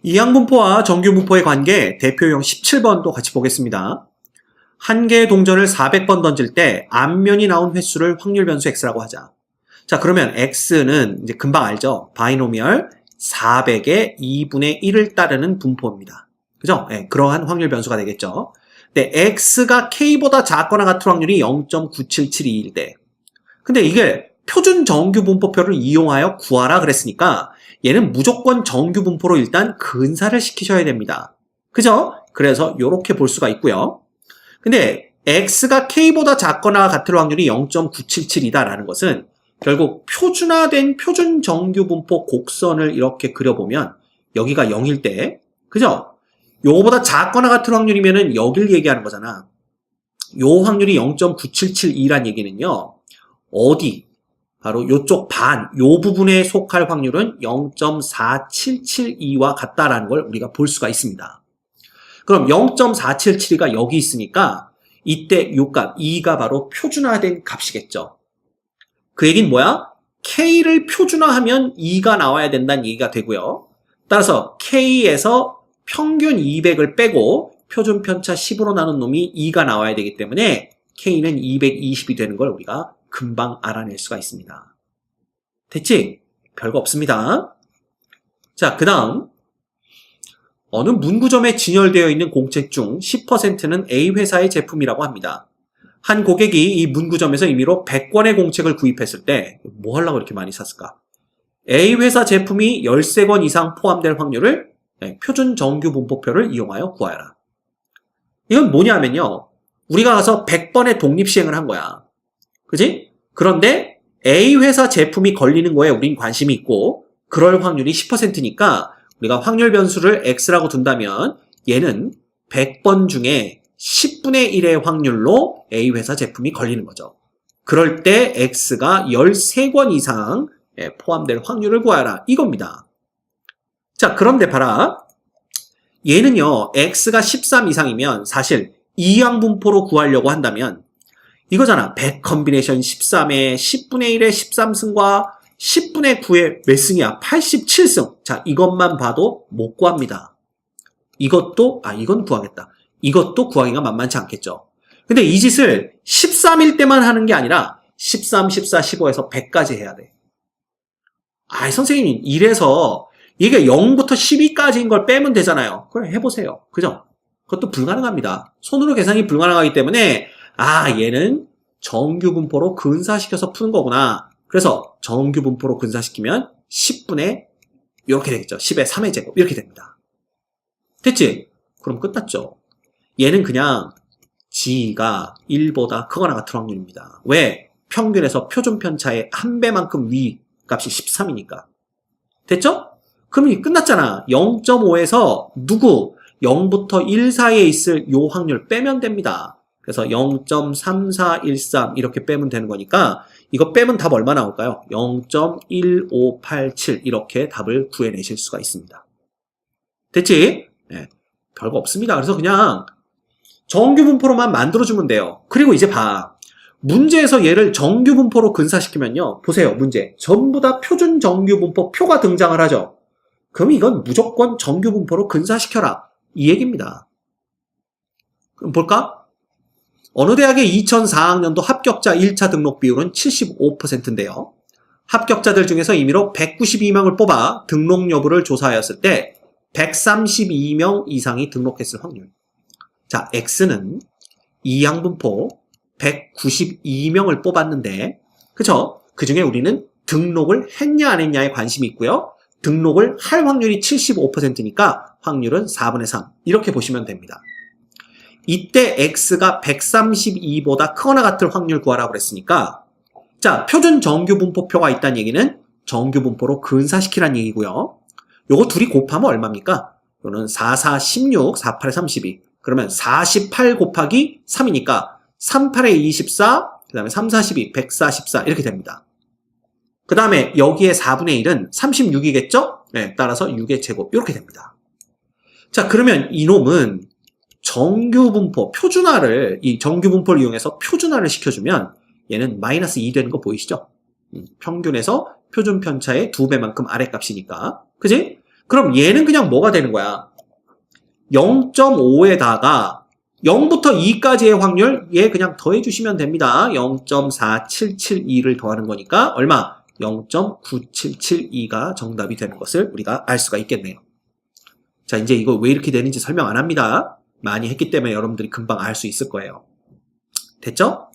이항분포와 정규분포의 관계 대표용 17번도 같이 보겠습니다. 한 개의 동전을 400번 던질 때 앞면이 나온 횟수를 확률 변수 x라고 하자. 자, 그러면 x는 이제 금방 알죠? 바이노미얼 400의 2분의 1을 따르는 분포입니다. 그죠? 네, 그러한 확률 변수가 되겠죠. 근데 x가 k보다 작거나 같을 확률이 0.97721일 때. 근데 이게 표준 정규 분포표를 이용하여 구하라 그랬으니까 얘는 무조건 정규 분포로 일단 근사를 시키셔야 됩니다. 그죠? 그래서 이렇게 볼 수가 있고요. 근데 x가 k보다 작거나 같을 확률이 0.977이다라는 것은 결국 표준화된 표준 정규 분포 곡선을 이렇게 그려보면 여기가 0일 때, 그죠? 요거보다 작거나 같을 확률이면은 여길 얘기하는 거잖아. 요 확률이 0.9772란 얘기는요. 어디? 바로 요쪽 반, 요 부분에 속할 확률은 0.4772와 같다라는 걸 우리가 볼 수가 있습니다. 그럼 0.4772가 여기 있으니까 이때 요 값, 2가 바로 표준화된 값이겠죠. 그 얘기는 뭐야? K를 표준화하면 2가 나와야 된다는 얘기가 되고요. 따라서 K에서 평균 200을 빼고 표준 편차 10으로 나눈 놈이 2가 나와야 되기 때문에 K는 220이 되는 걸 우리가 금방 알아낼 수가 있습니다. 됐지? 별거 없습니다. 자, 그 다음 어느 문구점에 진열되어 있는 공책 중 10%는 A 회사의 제품이라고 합니다. 한 고객이 이 문구점에서 임의로 100권의 공책을 구입했을 때 뭐 하려고 이렇게 많이 샀을까? A 회사 제품이 13권 이상 포함될 확률을 표준 정규 분포표를 이용하여 구하여라. 이건 뭐냐면요. 우리가 가서 100번의 독립시행을 한 거야. 그지? 그런데 A 회사 제품이 걸리는 거에 우린 관심이 있고 그럴 확률이 10%니까 우리가 확률 변수를 x라고 둔다면 얘는 100번 중에 10분의 1의 확률로 A 회사 제품이 걸리는 거죠. 그럴 때 x가 13권 이상 포함될 확률을 구하라 이겁니다. 자, 그런데 봐라. 얘는요. x가 13 이상이면 사실 이항분포로 구하려고 한다면 이거잖아. 100 컨비네이션 13에 10분의 1의 13승과 10분의 9의 몇 승이야? 87승. 자, 이것만 봐도 못 구합니다. 이것도, 이건 구하겠다. 이것도 구하기가 만만치 않겠죠. 근데 이 짓을 13일 때만 하는 게 아니라 13, 14, 15에서 100까지 해야 돼. 선생님, 이래서 이게 0부터 12까지인 걸 빼면 되잖아요. 그래, 해보세요. 그죠? 그것도 불가능합니다. 손으로 계산이 불가능하기 때문에 얘는 정규 분포로 근사시켜서 푸는 거구나. 그래서 정규 분포로 근사시키면 10분의 이렇게 되겠죠. 10의 3의 제곱 이렇게 됩니다. 됐지? 그럼 끝났죠. 얘는 그냥 G가 1보다 크거나 같은 확률입니다. 왜? 평균에서 표준 편차의 한 배만큼 위 값이 13이니까. 됐죠? 그럼 끝났잖아. 0.5에서 누구? 0부터 1 사이에 있을 요 확률 빼면 됩니다. 그래서 0.3413 이렇게 빼면 되는 거니까 이거 빼면 답 얼마 나올까요? 0.1587 이렇게 답을 구해내실 수가 있습니다. 됐지? 네, 별거 없습니다. 그래서 그냥 정규 분포로만 만들어주면 돼요. 그리고 이제 봐. 문제에서 얘를 정규 분포로 근사시키면요. 보세요. 문제. 전부 다 표준 정규 분포 표가 등장을 하죠. 그럼 이건 무조건 정규 분포로 근사시켜라. 이 얘기입니다. 그럼 볼까? 어느 대학의 2004학년도 합격자 1차 등록 비율은 75%인데요. 합격자들 중에서 임의로 192명을 뽑아 등록 여부를 조사하였을 때 132명 이상이 등록했을 확률. 자, X는 이항분포 192명을 뽑았는데, 그쵸? 그 중에 우리는 등록을 했냐 안 했냐에 관심이 있고요. 등록을 할 확률이 75%니까 확률은 4분의 3. 이렇게 보시면 됩니다. 이때 X가 132보다 크거나 같을 확률 구하라고 그랬으니까 자, 표준 정규 분포표가 있다는 얘기는 정규 분포로 근사시키라는 얘기고요. 요거 둘이 곱하면 얼마입니까? 요는 4, 4, 16, 4, 8에 32. 그러면 48 곱하기 3이니까 3, 8에 24, 그 다음에 3, 42, 144 이렇게 됩니다. 그 다음에 여기에 4분의 1은 36이겠죠? 네, 따라서 6의 제곱 이렇게 됩니다. 자, 그러면 이놈은 정규 분포, 표준화를, 이 정규 분포를 이용해서 표준화를 시켜주면 얘는 마이너스 2 되는 거 보이시죠? 평균에서 표준 편차의 2배만큼 아래값이니까. 그지? 그럼 얘는 그냥 뭐가 되는 거야? 0.5에다가 0부터 2까지의 확률 얘 그냥 더해주시면 됩니다. 0.4772를 더하는 거니까 얼마? 0.9772가 정답이 되는 것을 우리가 알 수가 있겠네요. 자, 이제 이거 왜 이렇게 되는지 설명 안 합니다. 많이 했기 때문에 여러분들이 금방 알 수 있을 거예요. 됐죠?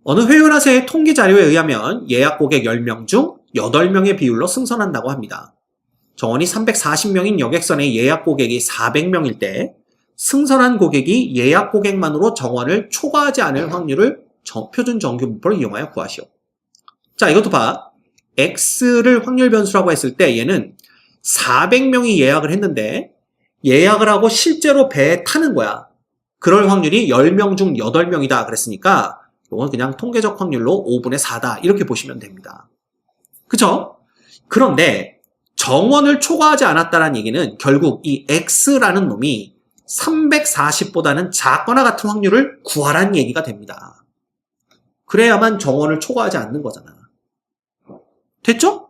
어느 회원화세의 통계 자료에 의하면 예약 고객 10명 중 8명의 비율로 승선한다고 합니다. 정원이 340명인 여객선의 예약 고객이 400명일 때 승선한 고객이 예약 고객만으로 정원을 초과하지 않을 확률을 표준 정규 분포를 이용하여 구하시오. 자, 이것도 봐. X를 확률 변수라고 했을 때 얘는 400명이 예약을 했는데 예약을 하고 실제로 배에 타는 거야. 그럴 확률이 10명 중 8명이다 그랬으니까 이건 그냥 통계적 확률로 5분의 4다 이렇게 보시면 됩니다. 그쵸? 그런데 정원을 초과하지 않았다는 얘기는 결국 이 X라는 놈이 340보다는 작거나 같은 확률을 구하라는 얘기가 됩니다. 그래야만 정원을 초과하지 않는 거잖아. 됐죠?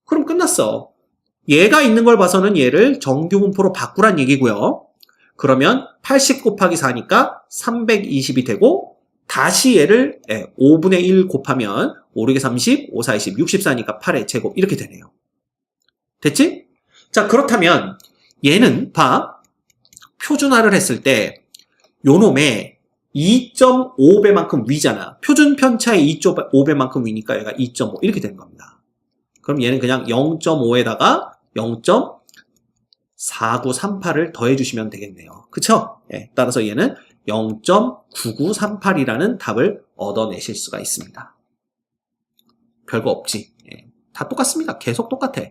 그럼 끝났어. 얘가 있는 걸 봐서는 얘를 정규분포로 바꾸란 얘기고요. 그러면 80 곱하기 4니까 320이 되고 다시 얘를 5분의 1 곱하면 5, 6에 30, 5, 4, 20, 64니까 8의 제곱 이렇게 되네요. 됐지? 자, 그렇다면 얘는 봐. 표준화를 했을 때 요놈의 2.5배만큼 위잖아. 표준 편차의 2.5배만큼 위니까 얘가 2.5 이렇게 되는 겁니다. 그럼 얘는 그냥 0.5에다가 0.4938을 더해주시면 되겠네요. 그쵸? 예, 따라서 얘는 0.9938이라는 답을 얻어내실 수가 있습니다. 별거 없지. 예, 다 똑같습니다. 계속 똑같아.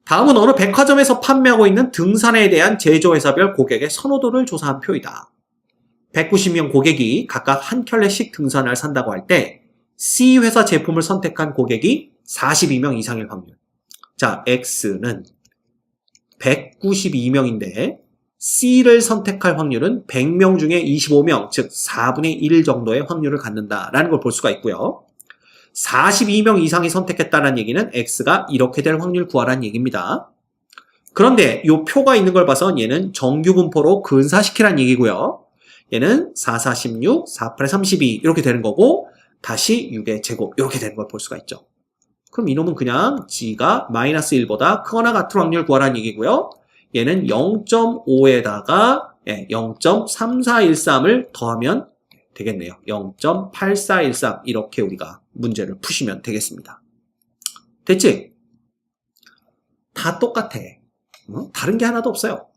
다음은 어느 백화점에서 판매하고 있는 등산에 대한 제조회사별 고객의 선호도를 조사한 표이다. 190명 고객이 각각 한 켤레씩 등산화를 산다고 할 때 C 회사 제품을 선택한 고객이 42명 이상일 확률. 자, X는 192명인데 C를 선택할 확률은 100명 중에 25명, 즉 4분의 1 정도의 확률을 갖는다라는 걸 볼 수가 있고요. 42명 이상이 선택했다는 얘기는 X가 이렇게 될 확률 구하라는 얘기입니다. 그런데 이 표가 있는 걸 봐서 얘는 정규분포로 근사시키라는 얘기고요. 얘는 4, 4, 16, 4, 8, 32 이렇게 되는 거고 다시 6의 제곱 이렇게 되는 걸 볼 수가 있죠. 그럼 이놈은 그냥 G가 마이너스 1보다 크거나 같은 확률 구하라는 얘기고요. 얘는 0.5에다가 0.3413을 더하면 되겠네요. 0.8413 이렇게 우리가 문제를 푸시면 되겠습니다. 됐지? 다 똑같아. 다른 게 하나도 없어요.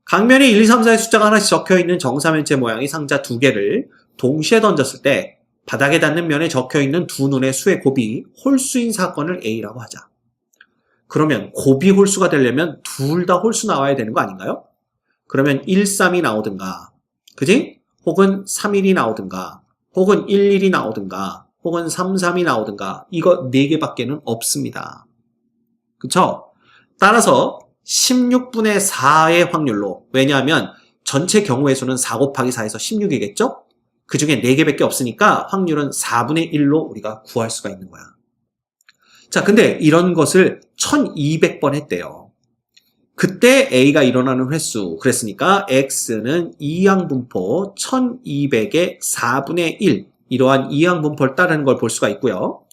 각면에 1, 2, 3, 4의 숫자가 하나씩 적혀있는 정사면체 모양의 상자 2개를 동시에 던졌을 때 바닥에 닿는 면에 적혀있는 두 눈의 수의 곱이 홀수인 사건을 A라고 하자. 그러면 곱이 홀수가 되려면 둘 다 홀수 나와야 되는 거 아닌가요? 그러면 1, 3이 나오든가, 그지? 혹은 3, 1이 나오든가, 혹은 1, 1이 나오든가, 혹은 3, 3이 나오든가, 이거 4개밖에는 없습니다. 그쵸? 따라서 16분의 4의 확률로, 왜냐하면 전체 경우의 수는 4 곱하기 4에서 16이겠죠? 그 중에 4개밖에 없으니까 확률은 4분의 1로 우리가 구할 수가 있는 거야. 자, 근데 이런 것을 1200번 했대요. 그때 A가 일어나는 횟수, 그랬으니까 X는 이항분포 1200의 4분의 1, 이러한 이항분포를 따르는 걸 볼 수가 있고요.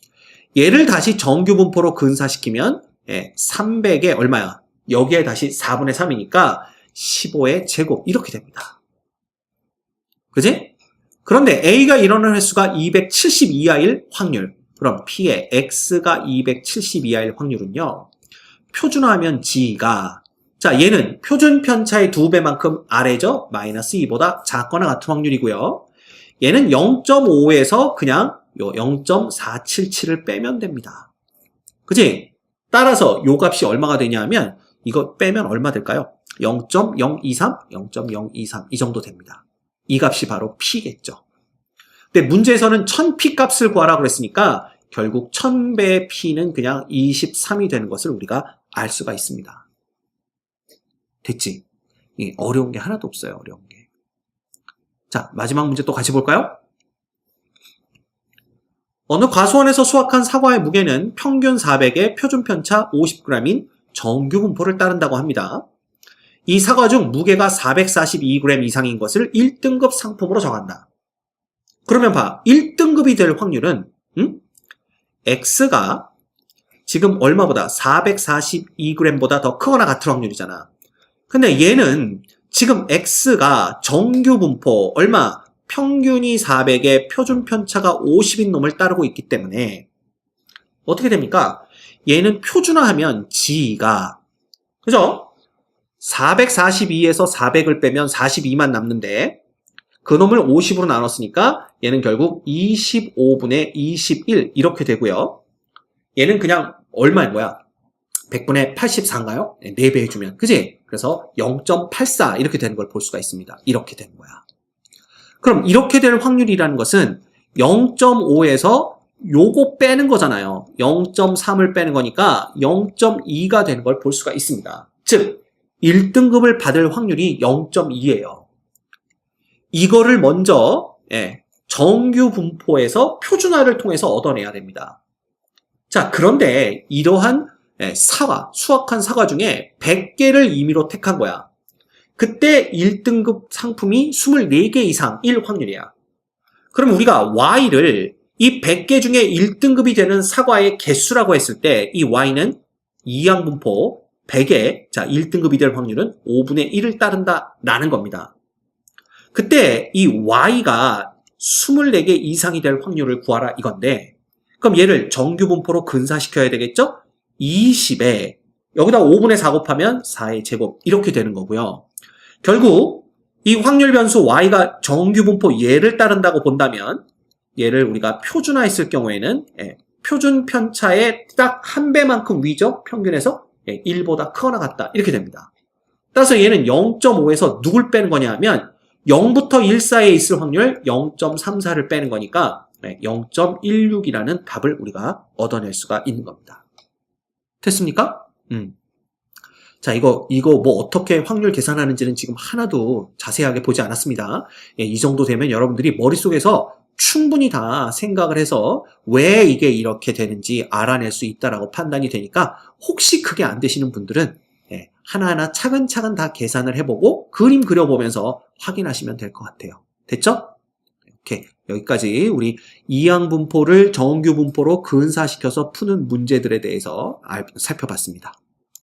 얘를 다시 정규분포로 근사시키면 300의 얼마야? 여기에 다시 4분의 3이니까 15의 제곱 이렇게 됩니다. 그지? 그런데 A가 일어나는 횟수가 270 이하일 확률, 그럼 P의 X가 270 이하일 확률은요, 표준화하면 G가, 자, 얘는 표준 편차의 2배만큼 아래죠? 마이너스 2보다 작거나 같은 확률이고요. 얘는 0.5에서 그냥 요 0.477을 빼면 됩니다. 그치? 따라서 요 값이 얼마가 되냐면 이거 빼면 얼마 될까요? 0.023? 0.023 이 정도 됩니다. 이 값이 바로 P겠죠. 근데 문제에서는 1000P 값을 구하라고 그랬으니까 결국 1000배의 P는 그냥 23이 되는 것을 우리가 알 수가 있습니다. 됐지? 어려운 게 하나도 없어요. 어려운 게. 자, 마지막 문제 또 같이 볼까요? 어느 과수원에서 수확한 사과의 무게는 평균 400에 표준 편차 50g인 정규 분포를 따른다고 합니다. 이 사과 중 무게가 442g 이상인 것을 1등급 상품으로 정한다. 그러면 봐. 1등급이 될 확률은 X가 지금 얼마보다 442g보다 더 크거나 같을 확률이잖아. 근데 얘는 지금 X가 정규 분포 얼마? 평균이 400에 표준 편차가 50인 놈을 따르고 있기 때문에 어떻게 됩니까? 얘는 표준화하면 G가 그죠? 442에서 400을 빼면 42만 남는데 그 놈을 50으로 나눴으니까 얘는 결국 25분의 21 이렇게 되고요. 얘는 그냥 얼마인 거야? 100분의 84인가요? 4배 해주면 그지? 그래서 0.84 이렇게 되는 걸 볼 수가 있습니다. 이렇게 되는 거야. 그럼 이렇게 될 확률이라는 것은 0.5에서 요거 빼는 거잖아요. 0.3을 빼는 거니까 0.2가 되는 걸 볼 수가 있습니다. 즉 1등급을 받을 확률이 0.2예요. 이거를 먼저 정규 분포에서 표준화를 통해서 얻어내야 됩니다. 자, 그런데 이러한 수확한 사과 중에 100개를 임의로 택한 거야. 그때 1등급 상품이 24개 이상일 확률이야. 그럼 우리가 Y를 이 100개 중에 1등급이 되는 사과의 개수라고 했을 때 이 Y는 이항분포 100에 자 1등급이 될 확률은 5분의 1을 따른다라는 겁니다. 그때 이 Y가 24개 이상이 될 확률을 구하라 이건데 그럼 얘를 정규 분포로 근사시켜야 되겠죠? 20에 여기다 5분의 4 곱하면 4의 제곱 이렇게 되는 거고요. 결국 이 확률 변수 Y가 정규 분포 얘를 따른다고 본다면 얘를 우리가 표준화했을 경우에는 표준 편차의 딱 한 배만큼 위죠? 평균에서 1보다 크거나 같다 이렇게 됩니다. 따라서 얘는 0.5에서 누굴 빼는 거냐 하면 0부터 1 사이에 있을 확률 0.34를 빼는 거니까 0.16이라는 답을 우리가 얻어낼 수가 있는 겁니다. 됐습니까? 자, 이거 뭐 어떻게 확률 계산하는지는 지금 하나도 자세하게 보지 않았습니다. 이 정도 되면 여러분들이 머릿속에서 충분히 다 생각을 해서 왜 이게 이렇게 되는지 알아낼 수 있다라고 판단이 되니까 혹시 그게 안 되시는 분들은 하나하나 차근차근 다 계산을 해보고 그림 그려보면서 확인하시면 될 것 같아요. 됐죠? 이렇게 여기까지 우리 이항분포를 정규 분포로 근사시켜서 푸는 문제들에 대해서 살펴봤습니다.